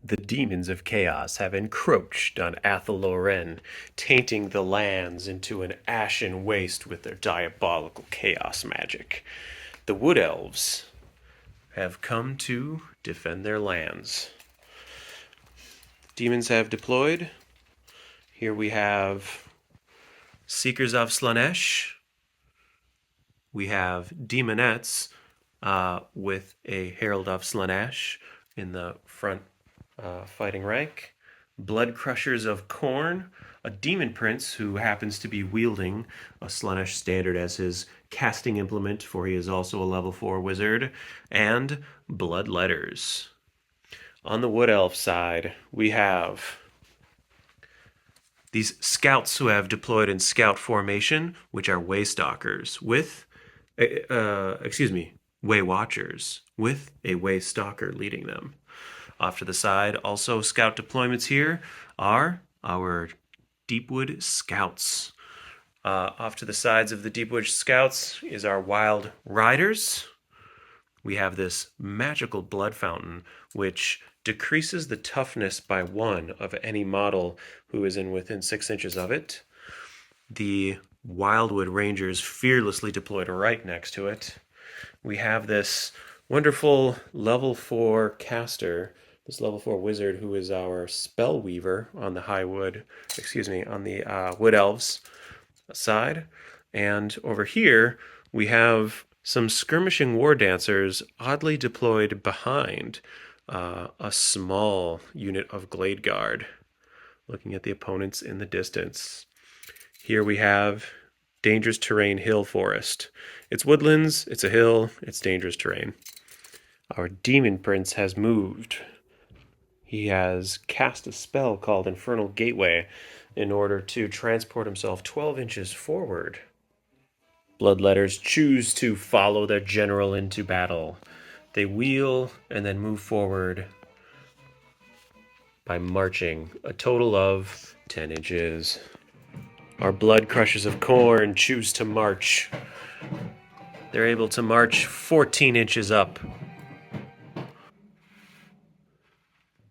The demons of chaos have encroached on Athel Loren, tainting the lands into an ashen waste with their diabolical chaos magic. The Wood Elves have come to defend their lands. Demons have deployed. Here we have Seekers of Slaanesh. We have Demonettes with a Herald of Slaanesh in the front fighting rank. Blood Crushers of Khorne, a demon prince who happens to be wielding a Slaanesh standard as his casting implement, for he is also a level 4 wizard, and Bloodletters. On the Wood Elf side, we have these scouts who have deployed in scout formation, which are Waystalkers, with, Way Watchers, with a Way Stalker leading them. Off to the side, also scout deployments here are our Deepwood Scouts. Off to the sides of the Deepwood Scouts is our Wild Riders. We have this magical blood fountain, which decreases the toughness by 1 of any model who is within 6 inches of it. The Wildwood Rangers fearlessly deployed right next to it. We have this wonderful level 4 caster, this level 4 wizard who is our spell weaver on the on the Wood Elves side. And over here we have some skirmishing war dancers oddly deployed behind a small unit of Glade Guard, looking at the opponents in the distance. Here we have dangerous terrain hill forest. It's woodlands, it's a hill, it's dangerous terrain. Our demon prince has moved. He has cast a spell called Infernal Gateway in order to transport himself 12 inches forward. Bloodletters choose to follow their general into battle. They wheel and then move forward by marching a total of 10 inches. Our Blood Crushers of Khorne choose to march. They're able to march 14 inches up,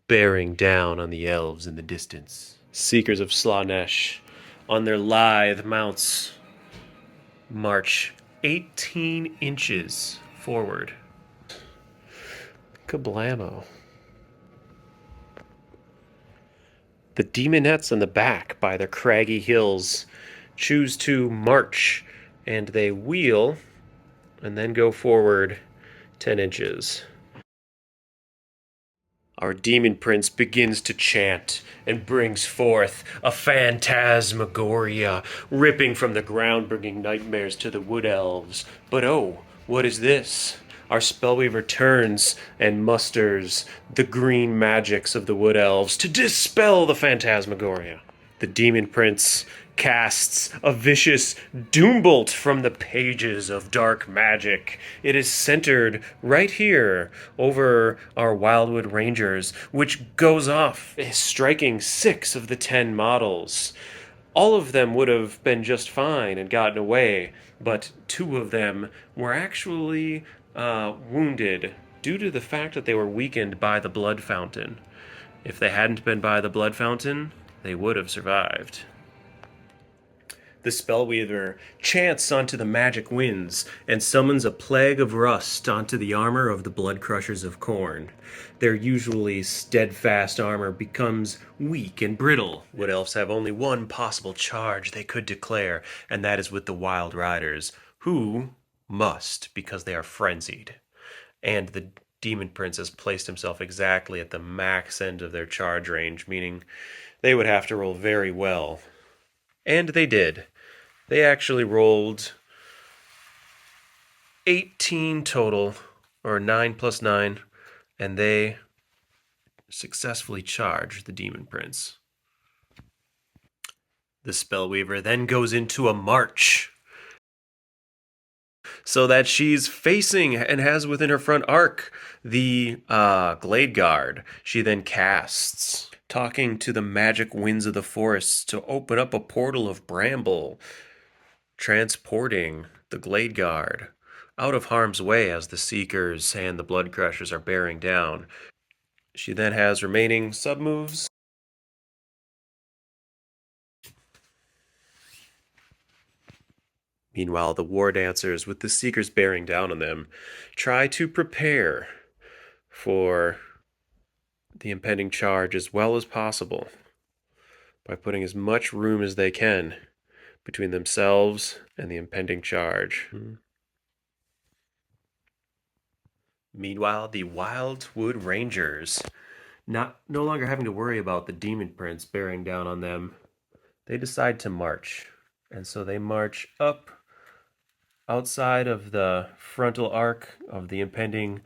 bearing down on the elves in the distance. Seekers of Slaanesh, on their lithe mounts, march 18 inches forward. Kablamo. The demonettes on the back by their craggy hills choose to march, and they wheel and then go forward 10 inches. Our demon prince begins to chant and brings forth a phantasmagoria, ripping from the ground, bringing nightmares to the wood elves. But oh, what is this? Our spellweaver turns and musters the green magics of the wood elves to dispel the phantasmagoria. The demon prince casts a vicious doombolt from the pages of dark magic. It is centered right here over our Wildwood Rangers, which goes off, striking 6 of the 10 models. All of them would have been just fine and gotten away, but 2 of them were actually wounded due to the fact that they were weakened by the blood fountain. If they hadn't been by the blood fountain, they would have survived. The spellweaver chants onto the magic winds and summons a plague of rust onto the armor of the Blood Crushers of Khorne. Their usually steadfast armor becomes weak and brittle. Wood elves have only one possible charge they could declare, and that is with the Wild Riders, who must, because they are frenzied. And the demon prince has placed himself exactly at the max end of their charge range, meaning they would have to roll very well. And they did. They actually rolled 18 total, or 9 plus 9, and they successfully charged the demon prince. The spellweaver then goes into a march, so that she's facing and has within her front arc the Glade Guard. She then casts, talking to the magic winds of the forests to open up a portal of bramble, transporting the Glade Guard out of harm's way as the Seekers and the Blood Crushers are bearing down. She then has remaining sub-moves. Meanwhile, the War Dancers, with the Seekers bearing down on them, try to prepare for the impending charge as well as possible by putting as much room as they can between themselves and the impending charge. Meanwhile, the Wildwood Rangers, no longer having to worry about the Demon Prince bearing down on them, they decide to march. And so they march up outside of the frontal arc of the impending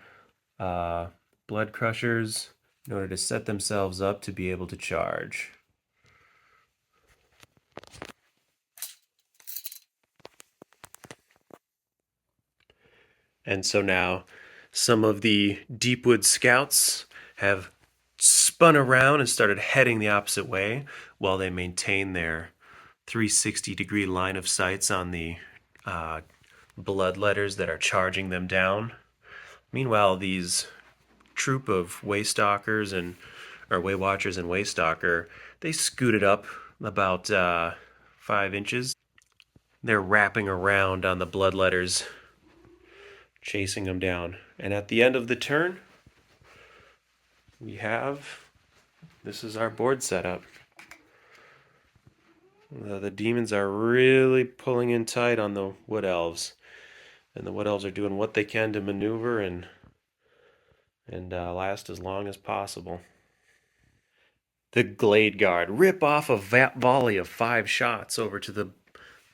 Blood Crushers in order to set themselves up to be able to charge. And so now some of the Deepwood Scouts have spun around and started heading the opposite way while they maintain their 360-degree line of sights on the bloodletters that are charging them down. Meanwhile, these troop of Waystalkers and or Waywatchers and Waystalker, they scooted up about 5 inches. They're wrapping around on the bloodletters, chasing them down. And at the end of the turn, we have, this is our board setup. The demons are really pulling in tight on the Wood Elves. And the Wood Elves are doing what they can to maneuver and last as long as possible. The Glade Guard rip off a volley of 5 shots over to the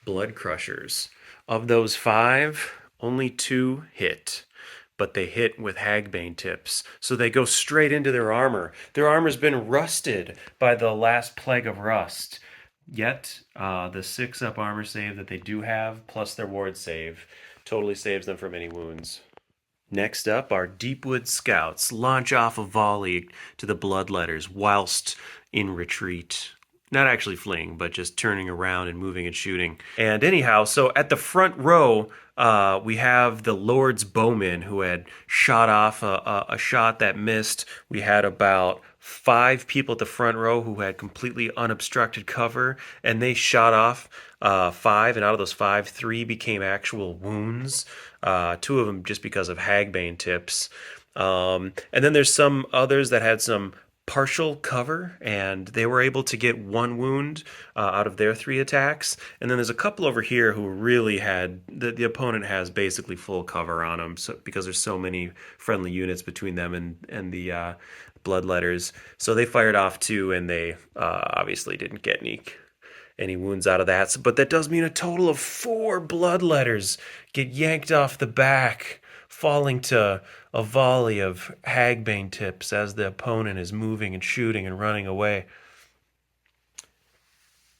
Blood Crushers. Of those 5, only 2 hit, but they hit with Hagbane tips, so they go straight into their armor. Their armor's been rusted by the last plague of rust. Yet, the 6-up armor save that they do have, plus their ward save, totally saves them from any wounds. Next up, our Deepwood Scouts launch off a volley to the bloodletters whilst in retreat. Not actually fleeing, but just turning around and moving and shooting. And anyhow, so at the front row, we have the Lord's Bowmen who had shot off a shot that missed. We had about 5 people at the front row who had completely unobstructed cover, and they shot off 5, and out of those 5, 3 became actual wounds. 2 of them just because of Hagbane tips. And then there's some others that had some partial cover, and they were able to get 1 wound out of their 3 attacks. And then there's a couple over here who really had the opponent has basically full cover on them, so because there's so many friendly units between them and the bloodletters. So they fired off 2, and they obviously didn't get any wounds out of that. But that does mean a total of 4 bloodletters get yanked off the back, falling to a volley of Hagbane tips as the opponent is moving and shooting and running away.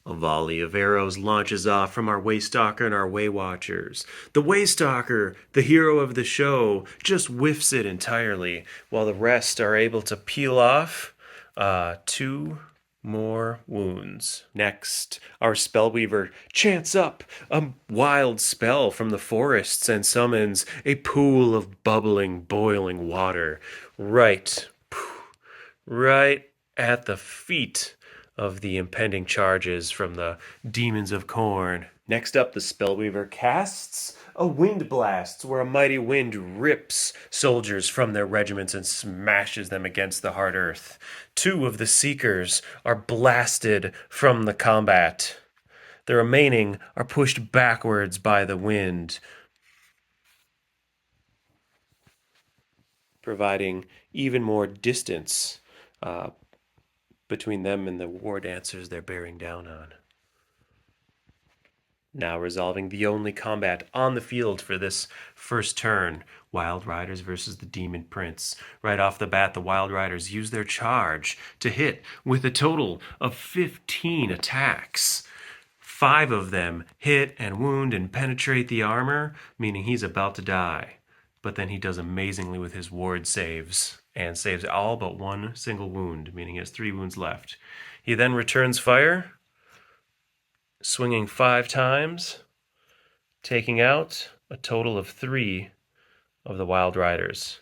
A volley of arrows launches off from our Waystalker and our Waywatchers. The Waystalker, the hero of the show, just whiffs it entirely, while the rest are able to peel off 2 more wounds. Next, our Spellweaver chants up a wild spell from the forests and summons a pool of bubbling, boiling water right at the feet of the impending charges from the Demons of Khorne. Next up, the Spellweaver casts a wind blast, where a mighty wind rips soldiers from their regiments and smashes them against the hard earth. 2 of the Seekers are blasted from the combat. The remaining are pushed backwards by the wind, providing even more distance between them and the war dancers they're bearing down on. Now resolving the only combat on the field for this first turn, Wild Riders versus the Demon Prince. Right off the bat, the Wild Riders use their charge to hit with a total of 15 attacks. 5 of them hit and wound and penetrate the armor, meaning he's about to die. But then he does amazingly with his ward saves and saves all but 1 single wound, meaning he has 3 wounds left. He then returns fire, swinging 5 times, taking out a total of 3 of the Wild Riders.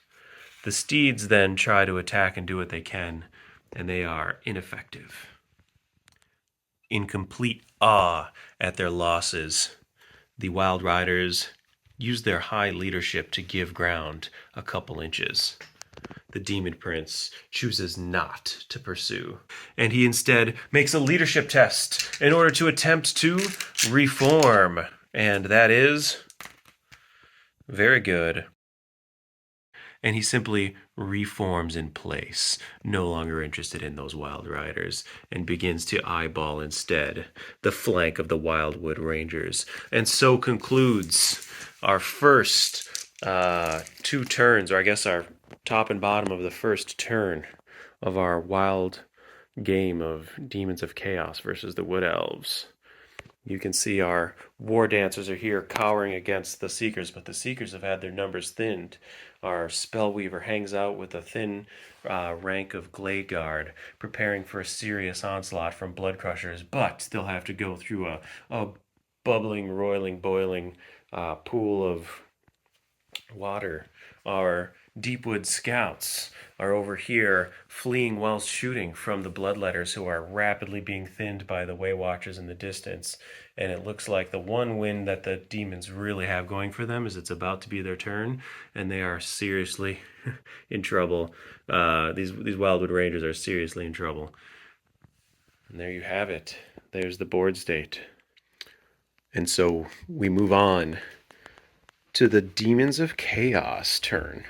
The steeds then try to attack and do what they can, and they are ineffective. In complete awe at their losses, the Wild Riders use their high leadership to give ground a couple inches. The Demon Prince chooses not to pursue, and he instead makes a leadership test in order to attempt to reform. And that is very good. And he simply reforms in place, no longer interested in those Wild Riders, and begins to eyeball instead the flank of the Wildwood Rangers. And so concludes our first two turns, or I guess our top and bottom of the first turn of our wild game of Demons of Chaos versus the Wood Elves. You can see our war dancers are here cowering against the Seekers, but the Seekers have had their numbers thinned. Our Spellweaver hangs out with a thin rank of Glade Guard, preparing for a serious onslaught from Blood Crushers, but they'll have to go through a bubbling, roiling, boiling pool of water. Our Deepwood Scouts are over here fleeing while shooting from the Bloodletters, who are rapidly being thinned by the Waywatchers in the distance. And it looks like the one win that the demons really have going for them is it's about to be their turn, and they are seriously in trouble. These Wildwood Rangers are seriously in trouble. And there you have it. There's the board state. And so we move on to the Demons of Chaos turn.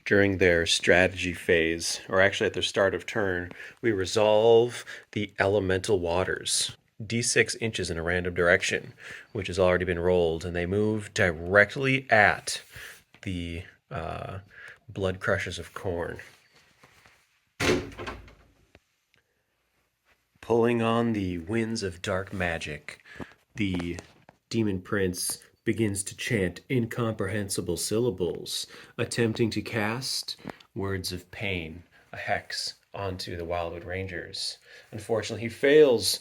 During their strategy phase, or actually at their start of turn, we resolve the elemental waters, d6 inches in a random direction, which has already been rolled, and they move directly at the Blood Crushers of Khorne. Pulling on the winds of dark magic, the Demon Prince begins to chant incomprehensible syllables, attempting to cast words of pain, a hex, onto the Wildwood Rangers. Unfortunately, he fails.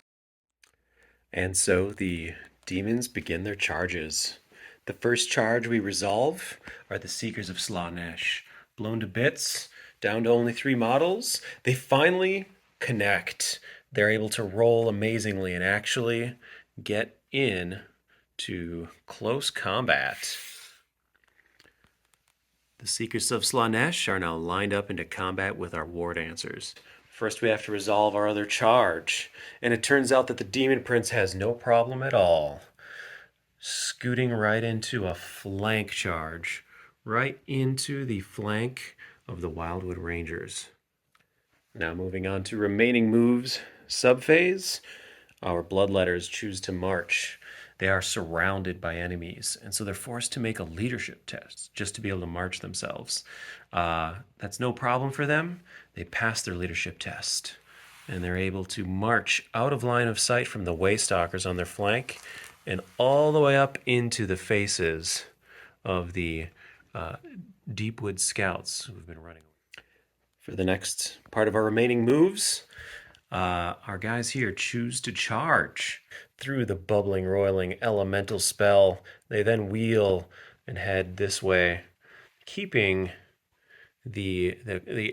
And so the demons begin their charges. The first charge we resolve are the Seekers of Slaanesh. Blown to bits, down to only 3 models, they finally connect. They're able to roll amazingly and actually get in to close combat. The Seekers of Slaanesh are now lined up into combat with our War Dancers. First, we have to resolve our other charge, and it turns out that the Demon Prince has no problem at all, scooting right into a flank charge, right into the flank of the Wildwood Rangers. Now moving on to remaining moves, subphase, our Bloodletters choose to march. They are surrounded by enemies, and so they're forced to make a leadership test just to be able to march themselves. That's no problem for them. They pass their leadership test, and they're able to march out of line of sight from the Waystalkers on their flank and all the way up into the faces of the Deepwood Scouts who've been running. For the next part of our remaining moves, our guys here choose to charge through the bubbling, roiling elemental spell. They then wheel and head this way, keeping the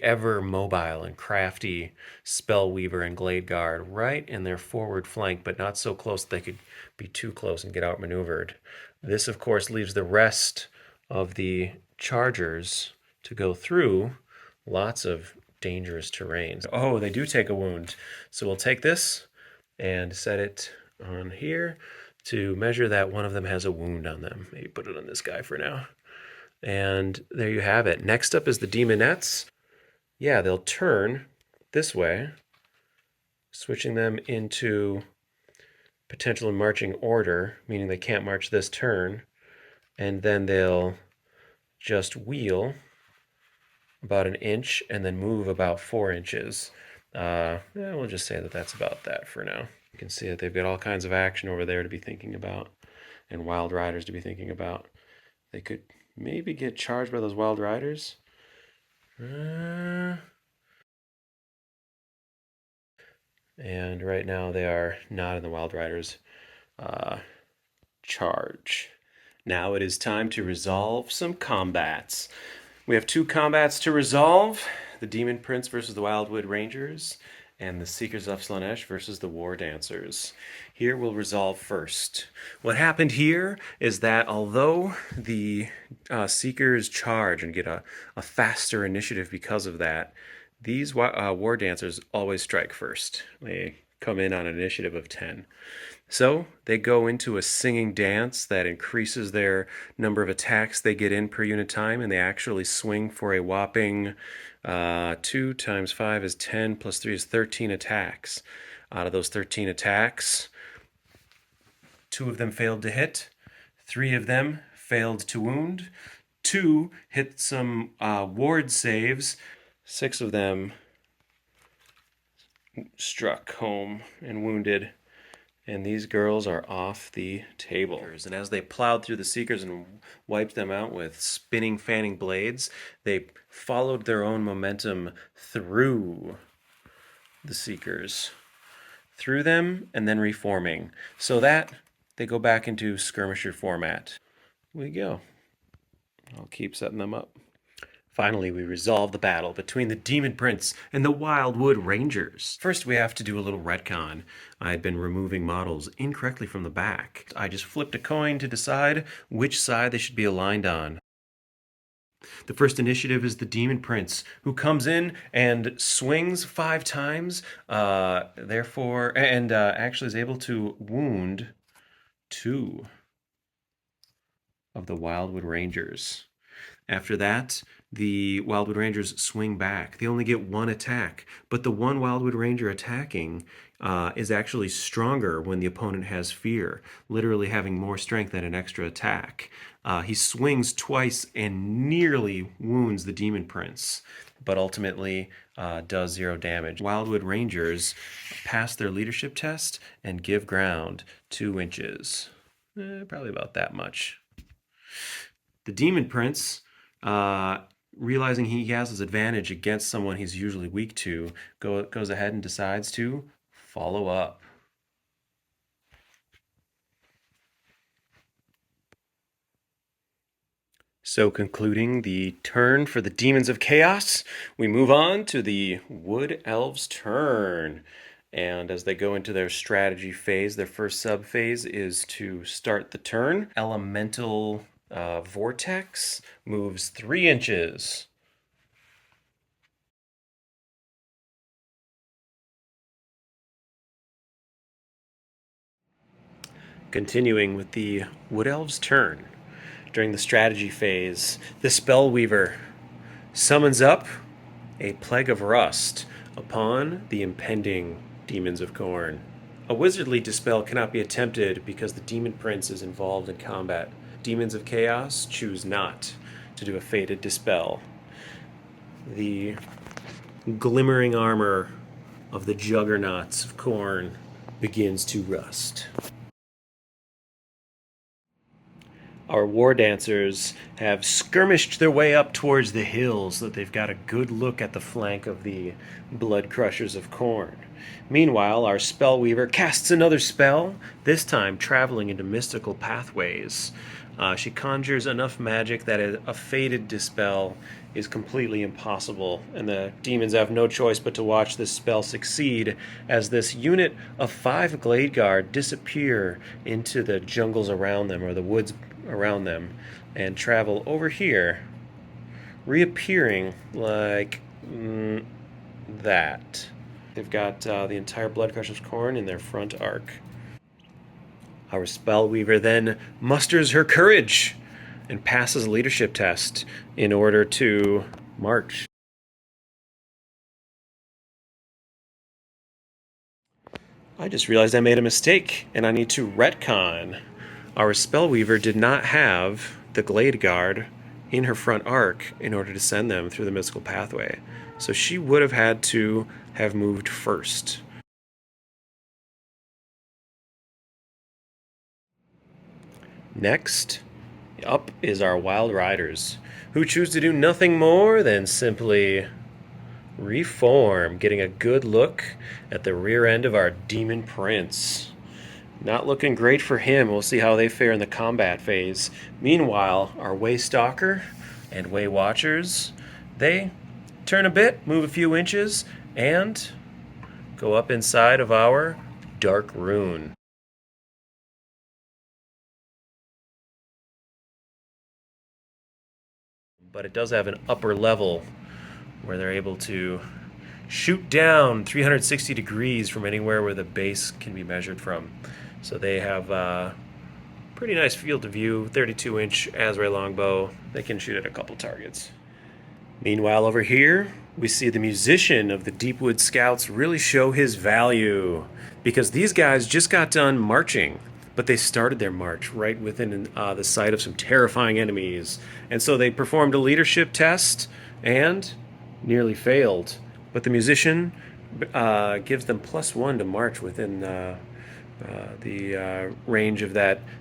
ever mobile and crafty Spellweaver and Glade Guard right in their forward flank, but not so close that they could be too close and get outmaneuvered. This, of course, leaves the rest of the chargers to go through lots of dangerous terrain. Oh, they do take a wound. So we'll take this and set it on here to measure that one of them has a wound on them. Maybe put it on this guy for now. And there you have it. Next up is the Demonettes. Yeah, they'll turn this way, switching them into potential marching order, meaning they can't march this turn. And then they'll just wheel about an inch and then move about 4 inches. We'll just say that that's about that for now. You can see that they've got all kinds of action over there to be thinking about, and Wild Riders to be thinking about. They could maybe get charged by those Wild Riders. And right now they are not in the Wild Riders charge. Now it is time to resolve some combats. We have 2 combats to resolve. The Demon Prince versus the Wildwood Rangers, and the Seekers of Slaanesh versus the War Dancers. Here we'll resolve first. What happened here is that although the Seekers charge and get a faster initiative because of that, these War Dancers always strike first. They come in on an initiative of 10. So they go into a singing dance that increases their number of attacks they get in per unit time, and they actually swing for a whopping 2 times 5 is 10 plus 3 is 13 attacks. Out of those 13 attacks, 2 of them failed to hit, 3 of them failed to wound, 2 hit some ward saves, 6 of them struck home and wounded. And these girls are off the table. And as they plowed through the Seekers and wiped them out with spinning, fanning blades, they followed their own momentum through the Seekers. Through them and then reforming. So that they go back into skirmisher format. We go. I'll keep setting them up. Finally, we resolve the battle between the Demon Prince and the Wildwood Rangers. First, we have to do a little retcon. I had been removing models incorrectly from the back. I just flipped a coin to decide which side they should be aligned on. The first initiative is the Demon Prince, who comes in and swings 5 times, actually is able to wound 2 of the Wildwood Rangers. After that, the Wildwood Rangers swing back. They only get 1 attack, but the one Wildwood Ranger attacking is actually stronger when the opponent has fear, literally having more strength than an extra attack. He swings twice and nearly wounds the Demon Prince, but ultimately does 0 damage. Wildwood Rangers pass their leadership test and give ground 2 inches. Probably about that much. The Demon Prince, realizing he has his advantage against someone he's usually weak to, goes ahead and decides to follow up. So concluding the turn for the Demons of Chaos, we move on to the Wood Elves' turn. And as they go into their strategy phase, their first sub-phase is to start the turn. Elemental Vortex moves 3 inches. Continuing with the Wood Elves' turn. During the strategy phase, the Spellweaver summons up a Plague of Rust upon the impending Demons of Khorne. A wizardly dispel cannot be attempted because the Demon Prince is involved in combat. Demons of Chaos choose not to do a fated dispel. The glimmering armor of the juggernauts of Khorne begins to rust. Our war dancers have skirmished their way up towards the hills so that they've got a good look at the flank of the blood crushers of Khorne. Meanwhile, our spellweaver casts another spell, this time traveling into mystical pathways. She conjures enough magic that a fated dispel is completely impossible, and the demons have no choice but to watch this spell succeed as this unit of 5 Glade Guard disappear into the jungles around them, or the woods around them, and travel over here, reappearing like that. They've got the entire Blood Crushers Khorne in their front arc. Our Spellweaver then musters her courage and passes a leadership test in order to march. I just realized I made a mistake, and I need to retcon. Our Spellweaver did not have the Glade Guard in her front arc in order to send them through the mystical pathway. So she would have had to have moved first. Next up is our Wild Riders, who choose to do nothing more than simply reform, getting a good look at the rear end of our Demon Prince. Not looking great for him. We'll see how they fare in the combat phase. Meanwhile, our Waystalker And Way Watchers, they turn a bit, move a few inches, and go up inside of our Dark Rune. But it does have an upper level where they're able to shoot down 360 degrees from anywhere where the base can be measured from. So they have a pretty nice field of view, 32-inch Azray longbow. They can shoot at a couple targets. Meanwhile, over here, we see the musician of the Deepwood Scouts really show his value, because these guys just got done marching, but they started their march right within the sight of some terrifying enemies. And so they performed a leadership test and nearly failed. But the musician gives them +1 to march within the range of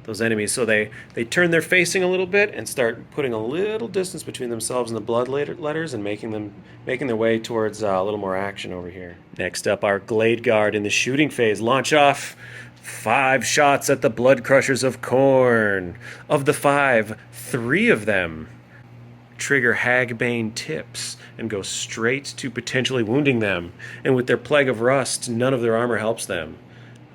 those enemies. So they turn their facing a little bit and start putting a little distance between themselves and the blood letters, and making their way towards a little more action over here. Next up, our Glade Guard in the shooting phase launch off 5 shots at the Blood Crushers of Khorne. Of the 5, 3 of them trigger Hagbane tips and go straight to potentially wounding them. And with their Plague of Rust, none of their armor helps them.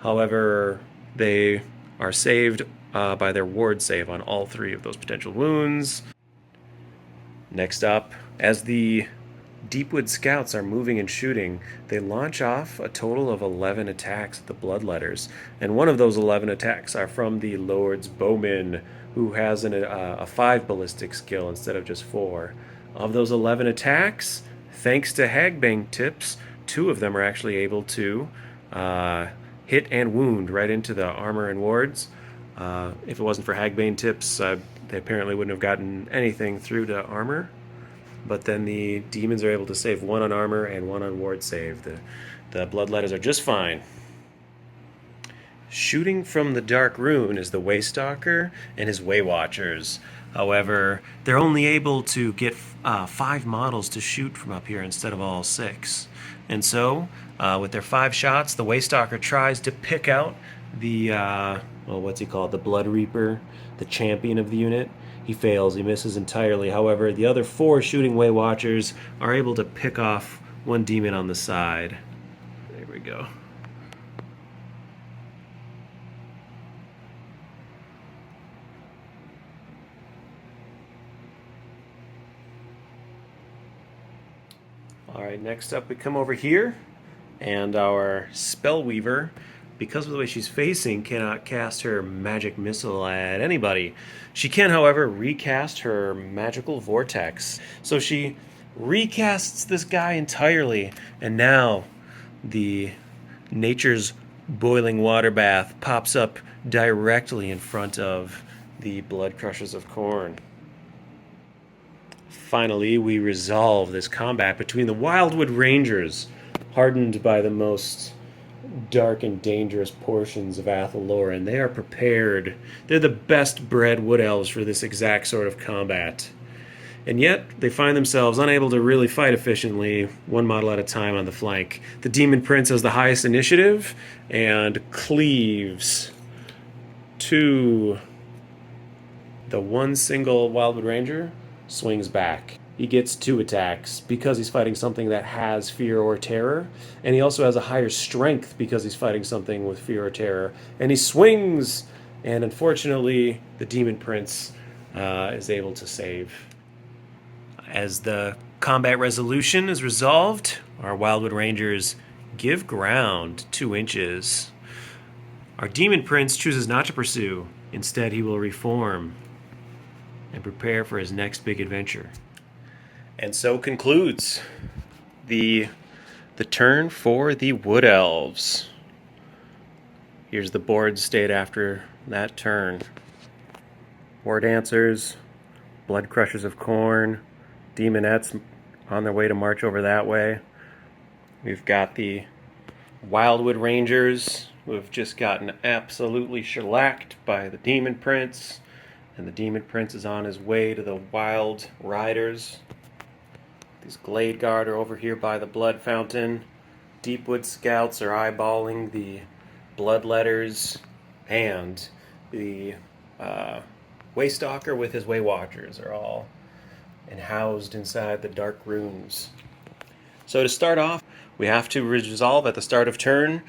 However, they are saved by their ward save on all 3 of those potential wounds. Next up, as the Deepwood Scouts are moving and shooting, they launch off a total of 11 attacks at the Bloodletters. And one of those 11 attacks are from the Lord's Bowman, who has a 5 ballistic skill instead of just 4. Of those 11 attacks, thanks to Hagbane tips, 2 of them are actually able to hit and wound right into the armor and wards. If it wasn't for Hagbane tips, they apparently wouldn't have gotten anything through to armor. But then the demons are able to save 1 on armor and 1 on ward save. The Bloodletters are just fine. Shooting from the Dark Rune is the Waystalker and his Waywatchers. However, they're only able to get 5 models to shoot from up here instead of all 6. And so, with their 5 shots, the Waystalker tries to pick out the, what's he called? The Blood Reaper, the champion of the unit. He fails, he misses entirely. However, the other 4 shooting Waywatchers are able to pick off 1 demon on the side. There we go. Alright, next up we come over here, and our Spellweaver, because of the way she's facing, cannot cast her magic missile at anybody. She can, however, recast her magical vortex. So she recasts this guy entirely, and now the nature's boiling water bath pops up directly in front of the Blood Crushers of Khorne. Finally, we resolve this combat between the Wildwood Rangers, hardened by the most dark and dangerous portions of Athel and they are prepared. They're the best bred wood elves for this exact sort of combat. And yet, they find themselves unable to really fight efficiently, 1 model at a time on the flank. The Demon Prince has the highest initiative and cleaves to the 1 single Wildwood Ranger, swings back. He gets 2 attacks because he's fighting something that has fear or terror, and he also has a higher strength because he's fighting something with fear or terror. And he swings, and unfortunately, the Demon Prince is able to save. As the combat resolution is resolved, our Wildwood Rangers give ground 2 inches. Our Demon Prince chooses not to pursue. Instead, he will reform and prepare for his next big adventure. And so concludes the turn for the Wood Elves. Here's the board state after that turn. War Dancers, Blood Crushers of Khorne, Demonettes on their way to march over that way. We've got the Wildwood Rangers, who have just gotten absolutely shellacked by the Demon Prince. And the Demon Prince is on his way to the Wild Riders. These Glade Guard are over here by the Blood Fountain. Deepwood Scouts are eyeballing the Bloodletters. And the Waystalker with his Waywatchers are all and housed inside the dark runes. So to start off, we have to resolve at the start of turn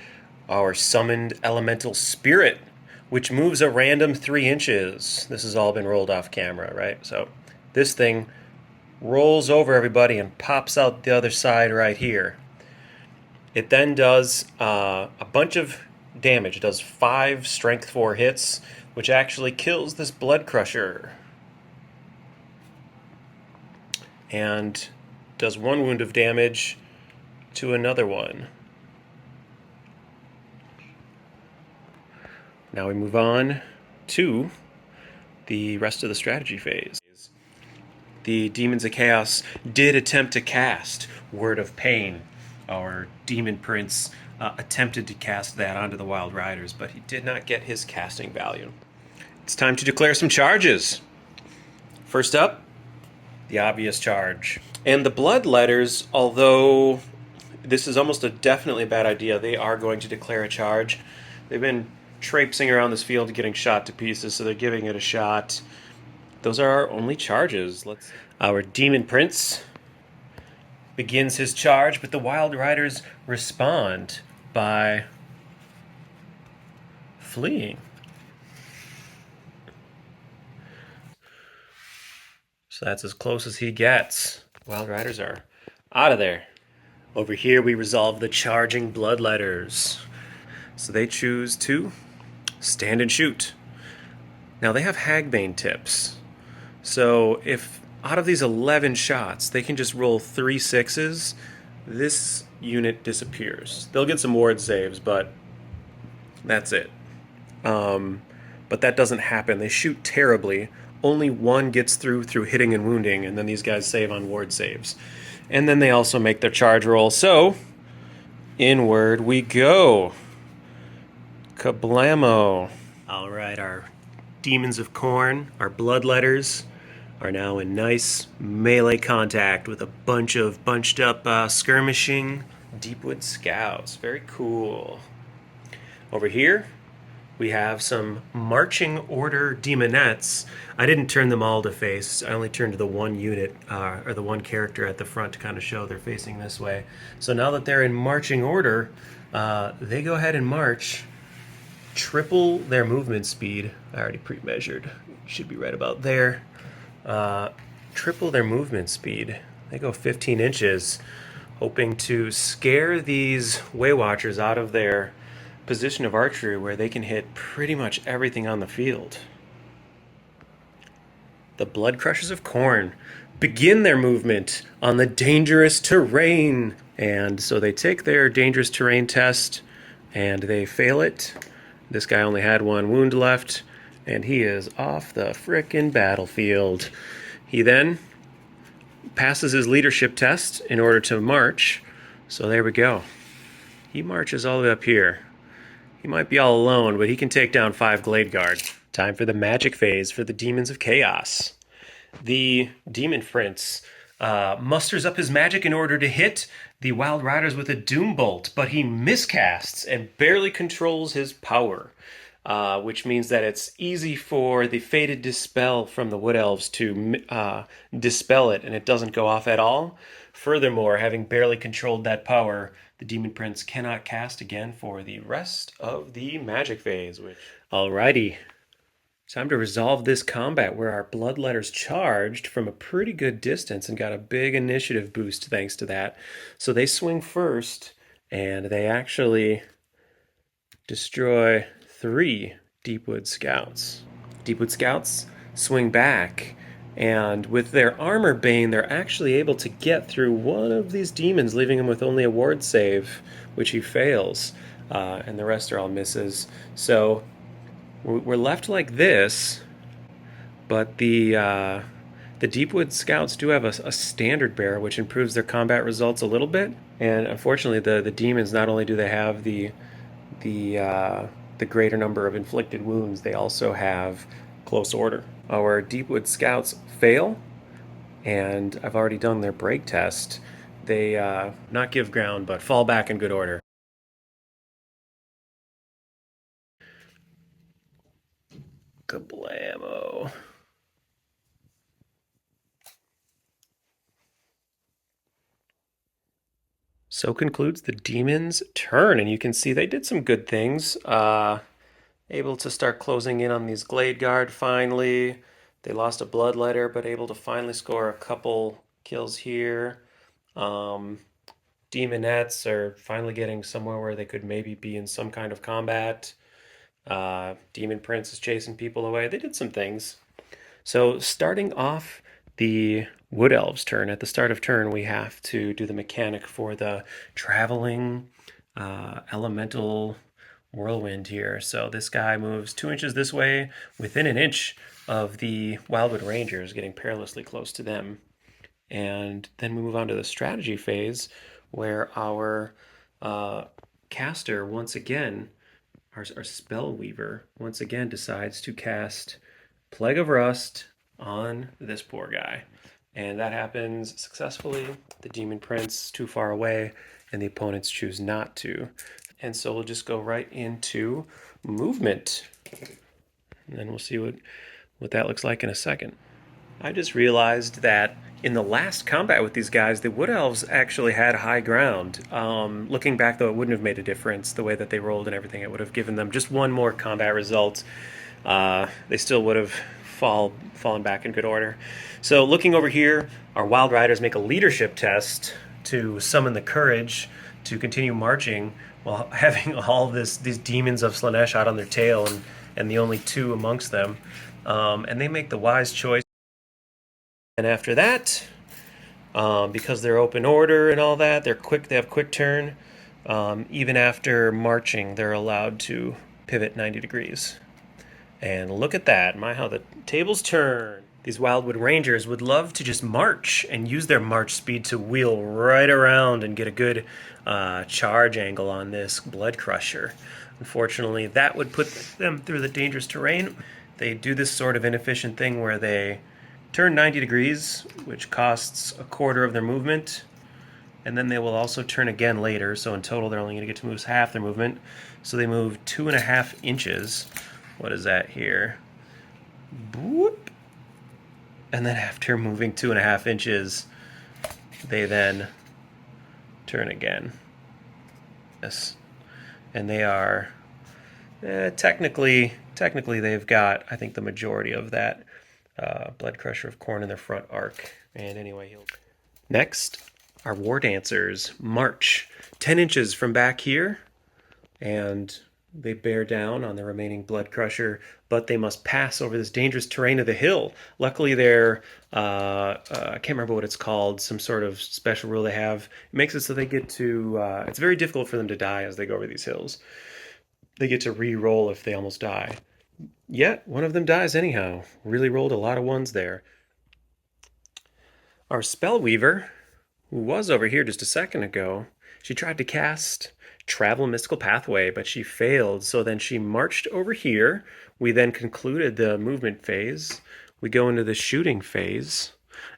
our summoned elemental spirit, which moves a random 3 inches. This has all been rolled off camera, right? So this thing rolls over everybody and pops out the other side right here. It then does a bunch of damage. It does 5 strength 4 hits, which actually kills this blood crusher. And does 1 wound of damage to another one. Now we move on to the rest of the strategy phase. The Demons of Chaos did attempt to cast Word of Pain. Our Demon Prince attempted to cast that onto the Wild Riders, but he did not get his casting value. It's time to declare some charges. First up, the obvious charge. And the Blood Letters, although this is almost a definitely bad idea, they are going to declare a charge. They've been traipsing around this field getting shot to pieces, so they're giving it a shot. Those are our only charges. Our Demon Prince begins his charge, but the Wild Riders respond by fleeing. So that's as close as he gets. Wild Riders are out of there. Over here we resolve the charging Bloodletters. So they choose to stand and shoot. Now they have Hagbane tips. So if out of these 11 shots they can just roll 3 6s, this unit disappears. They'll get some ward saves, but that's it. But that doesn't happen. They shoot terribly. Only one gets through hitting and wounding, and then these guys save on ward saves. And then they also make their charge roll. So, inward we go. Kablamo. All right, our Demons of Khorne, our Bloodletters, are now in nice melee contact with a bunch of bunched up skirmishing Deepwood Scouts. Very cool. Over here, we have some marching order demonettes. I didn't turn them all to face. I only turned the one unit, or the one character at the front to kind of show they're facing this way. So now that they're in marching order, they go ahead and march, triple their movement speed. I already pre-measured. Should be right about there. Triple their movement speed. They go 15 inches, hoping to scare these Waywatchers out of their position of archery where they can hit pretty much everything on the field. The Blood Crushers of Khorne begin their movement on the dangerous terrain. And so they take their dangerous terrain test and they fail it. This guy only had 1 wound left and he is off the frickin' battlefield. He then passes his leadership test in order to march. So there we go. He marches all the way up here. He might be all alone, but he can take down 5 Glade Guards. Time for the magic phase for the Demons of Chaos. The Demon Prince musters up his magic in order to hit the Wild Riders with a Doom Bolt, but he miscasts and barely controls his power, which means that it's easy for the Fated Dispel from the Wood Elves to dispel it, and it doesn't go off at all. Furthermore, having barely controlled that power, the Demon Prince cannot cast again for the rest of the magic phase. Alrighty. Time to resolve this combat where our Bloodletters charged from a pretty good distance and got a big initiative boost thanks to that. So they swing first, and they actually destroy 3 Deepwood Scouts. Deepwood Scouts swing back, and with their armor bane, they're actually able to get through one of these demons, leaving him with only a ward save, which he fails, and the rest are all misses. So we're left like this, but the Deepwood Scouts do have a standard bearer, which improves their combat results a little bit. And unfortunately, the demons, not only do they have the greater number of inflicted wounds, they also have close order. Our Deepwood Scouts fail, and I've already done their break test. They not give ground, but fall back in good order. Kablamo. So concludes the demon's turn, and you can see they did some good things. Able to start closing in on these Glade Guard finally. They lost a Bloodletter, but able to finally score a couple kills here. Um, Demonettes are finally getting somewhere where they could maybe be in some kind of combat. Demon Prince is chasing people away. They did some things. So starting off the Wood Elves turn, at the start of turn, we have to do the mechanic for the traveling elemental whirlwind here. So this guy moves 2 inches this way within an inch of the Wildwood Rangers, getting perilously close to them. And then we move on to the strategy phase where our caster once again, our spell weaver once again decides to cast Plague of Rust on this poor guy. And that happens successfully. The Demon Prince too far away, and the opponents choose not to. And so we'll just go right into movement. And then we'll see what that looks like in a second. I just realized that in the last combat with these guys, the Wood Elves actually had high ground. Looking back, though, it wouldn't have made a difference the way that they rolled and everything. It would have given them just one more combat result. They still would have fallen back in good order. So looking over here, our Wild Riders make a leadership test to summon the courage to continue marching while having all these demons of Slaanesh out on their tail and the only two amongst them. And they make the wise choice. And after that, because they're open order and all that, they're quick. They have quick turn. Even after marching, they're allowed to pivot 90 degrees. And look at that, how the tables turn. These Wildwood Rangers would love to just march and use their march speed to wheel right around and get a good charge angle on this Blood Crusher. Unfortunately, that would put them through the dangerous terrain. They do this sort of inefficient thing where they turn 90 degrees, which costs a quarter of their movement, and then they will also turn again later, so in total they're only going to get to move half their movement. So they move 2.5 inches. What is that here? Boop. And then after moving 2.5 inches, they then turn again. Yes. And they are technically they've got, I think, the majority of that Blood Crusher of Khorne in their front arc. And anyway, next, our War Dancers march 10 inches from back here, and they bear down on the remaining Blood Crusher, but they must pass over this dangerous terrain of the hill. Luckily, they're, I can't remember what it's called, some sort of special rule they have. It makes it so they get to, it's very difficult for them to die as they go over these hills. They get to re-roll if they almost die. Yet, one of them dies anyhow. Really rolled a lot of ones there. Our Spellweaver, who was over here just a second ago, she tried to cast Travel Mystical Pathway, but she failed. So then she marched over here. We then concluded the movement phase. We go into the shooting phase,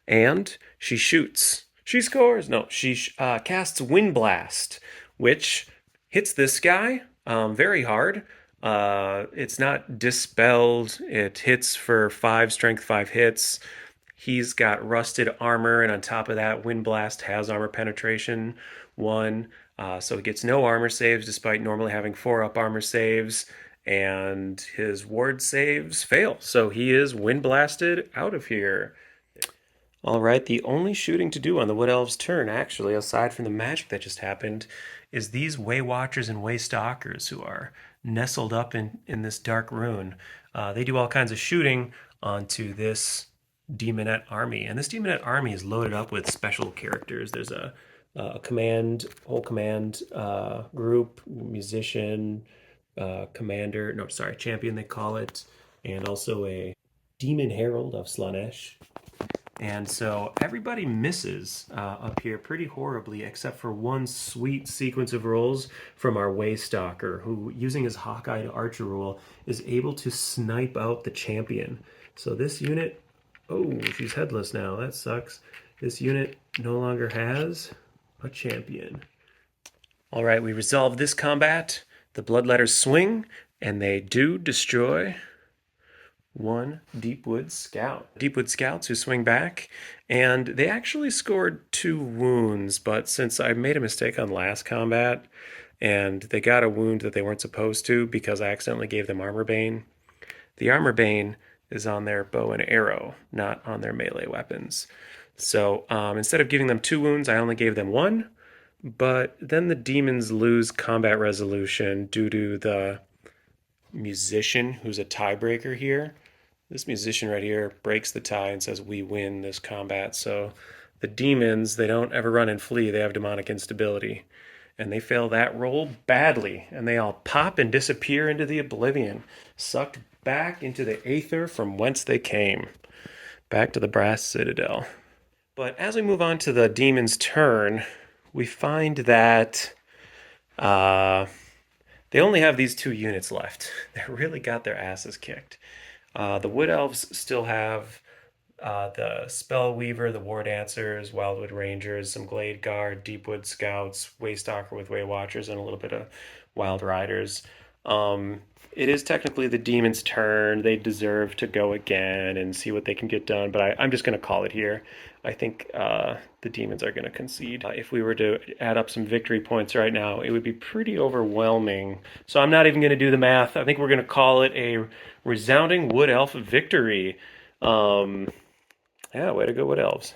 and she shoots. She scores. No, she casts Wind Blast, which hits this guy very hard. It's not dispelled. It hits for 5 strength, 5 hits. He's got rusted armor, and on top of that, Wind Blast has armor penetration 1. So he gets no armor saves despite normally having 4 up armor saves, and his ward saves fail. So he is Wind Blasted out of here. All right, the only shooting to do on the Wood Elves' turn, actually, aside from the magic that just happened, is these Way Watchers and Way Stalkers who are nestled up in this dark rune. They do all kinds of shooting onto this Demonette army, and this Demonette army is loaded up with special characters. There's a whole command group, musician, champion they call it, and also a Demon Herald of Slaanesh. And so everybody misses up here pretty horribly, except for one sweet sequence of rolls from our Waystalker, who, using his Hawkeye Archer rule, is able to snipe out the champion. So this unit, oh, she's headless now. That sucks. This unit no longer has a champion. All right, we resolve this combat. The Bloodletters swing, and they do destroy one Deepwood Scout. Deepwood Scouts who swing back, and they actually scored 2 wounds, but since I made a mistake on last combat, and they got a wound that they weren't supposed to because I accidentally gave them Armor Bane, the Armor Bane is on their bow and arrow, not on their melee weapons. So instead of giving them 2 wounds, I only gave them 1, but then the demons lose combat resolution due to the musician who's a tiebreaker here. This musician right here breaks the tie and says we win this combat. So the demons, they don't ever run and flee. They have demonic instability. And they fail that roll badly. And they all pop and disappear into the oblivion, sucked back into the aether from whence they came. Back to the brass citadel. But as we move on to the demon's turn, we find that they only have these 2 units left. They really got their asses kicked. The Wood Elves still have the Spellweaver, the War Dancers, Wildwood Rangers, some Glade Guard, Deepwood Scouts, Waystalker with Way Watchers, and a little bit of Wild Riders. It is technically the Demon's turn. They deserve to go again and see what they can get done, but I'm just going to call it here. I think the Demons are going to concede. If we were to add up some victory points right now, it would be pretty overwhelming. So I'm not even going to do the math. I think we're going to call it a resounding Wood Elf victory. Yeah, way to go, Wood Elves.